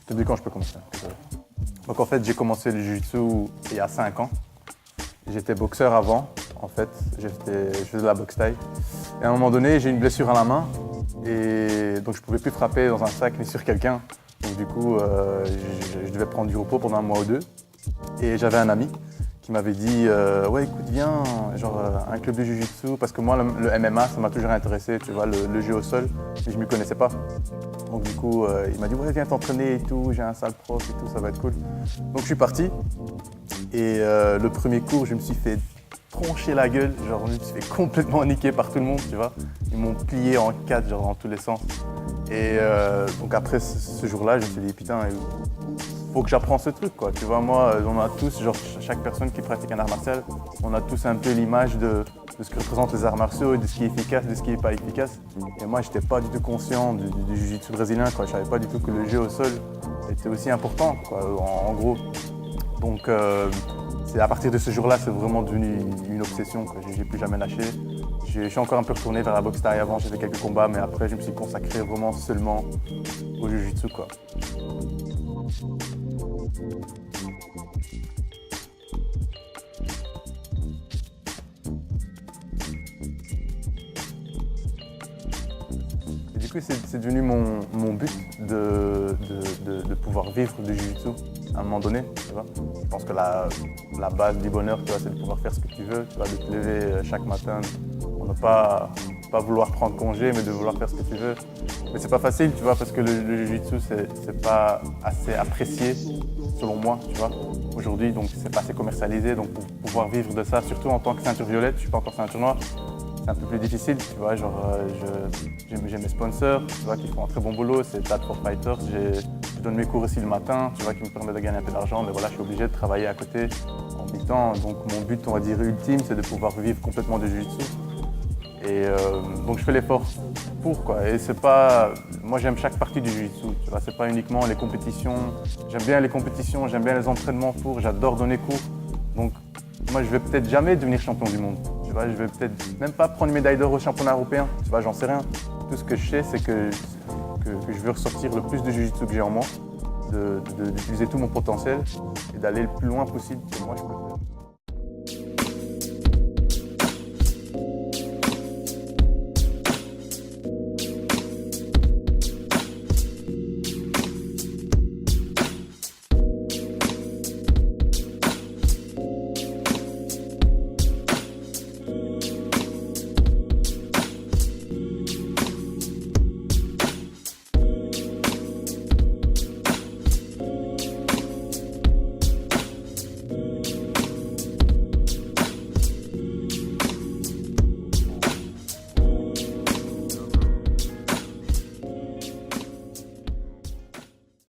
Depuis quand je peux commencer? Donc en fait, j'ai commencé le jiu-jitsu il y a 5 ans. J'étais boxeur avant, en fait. Je faisais de la boxe thaï. Et à un moment donné, j'ai une blessure à la main. Et donc je ne pouvais plus frapper dans un sac ni sur quelqu'un. Donc du coup, je devais prendre du repos pendant 1 mois ou 2. Et j'avais un ami qui m'avait dit ouais, écoute, viens, genre un club de jiu-jitsu. Parce que moi, le MMA, ça m'a toujours intéressé, tu vois, le jeu au sol. Mais je ne m'y connaissais pas. Donc du coup, il m'a dit ouais, viens t'entraîner et tout, j'ai un sale prof et tout, ça va être cool. Donc je suis parti et le premier cours, je me suis fait troncher la gueule, genre je me suis fait complètement niquer par tout le monde, tu vois. Ils m'ont plié en 4, genre dans tous les sens. Et donc après ce jour-là, je me suis dit putain, faut que j'apprenne ce truc, quoi. Tu vois, moi, on a tous, genre chaque personne qui pratique un art martial, on a tous un peu l'image de ce que représentent les arts martiaux et de ce qui est efficace, de ce qui n'est pas efficace. Et moi, je n'étais pas du tout conscient du jiu-jitsu brésilien, quoi. Je ne savais pas du tout que le jeu au sol était aussi important, quoi, en gros. Donc, à partir de ce jour-là, c'est vraiment devenu une obsession, quoi. J'ai plus jamais lâché. Je suis encore un peu retourné vers la boxe thaï avant, j'ai fait quelques combats, mais après, je me suis consacré vraiment seulement au jiu-jitsu, quoi. Et du coup, c'est devenu mon but de pouvoir vivre du jiu-jitsu à un moment donné, tu vois. Je pense que la base du bonheur, tu vois, c'est de pouvoir faire ce que tu veux, tu vois, de te lever chaque matin, pour ne pas vouloir prendre congé, mais de vouloir faire ce que tu veux. Mais c'est pas facile, tu vois, parce que le jiu-jitsu, c'est pas assez apprécié, selon moi, tu vois, aujourd'hui, donc c'est pas assez commercialisé, donc pour pouvoir vivre de ça, surtout en tant que ceinture violette, je suis pas encore ceinture noire, c'est un peu plus difficile, tu vois, genre j'ai mes sponsors, tu vois, qui font un très bon boulot, c'est Dad for Fighters, je donne mes cours aussi le matin, tu vois, qui me permet de gagner un peu d'argent, mais voilà, je suis obligé de travailler à côté en mi-temps, donc mon but, on va dire, ultime, c'est de pouvoir vivre complètement du jiu-jitsu. Et donc je fais l'effort pour, quoi, et c'est pas, moi j'aime chaque partie du jiu-jitsu, tu vois, c'est pas uniquement les compétitions, j'aime bien les compétitions, j'aime bien les entraînements pour, j'adore donner cours, donc moi je vais peut-être jamais devenir champion du monde. Tu vois, je vais peut-être même pas prendre une médaille d'or au championnat européen, tu vois, j'en sais rien. Tout ce que je sais, c'est que je veux ressortir le plus de jiu-jitsu que j'ai en moi, d'utiliser tout mon potentiel et d'aller le plus loin possible que moi je peux.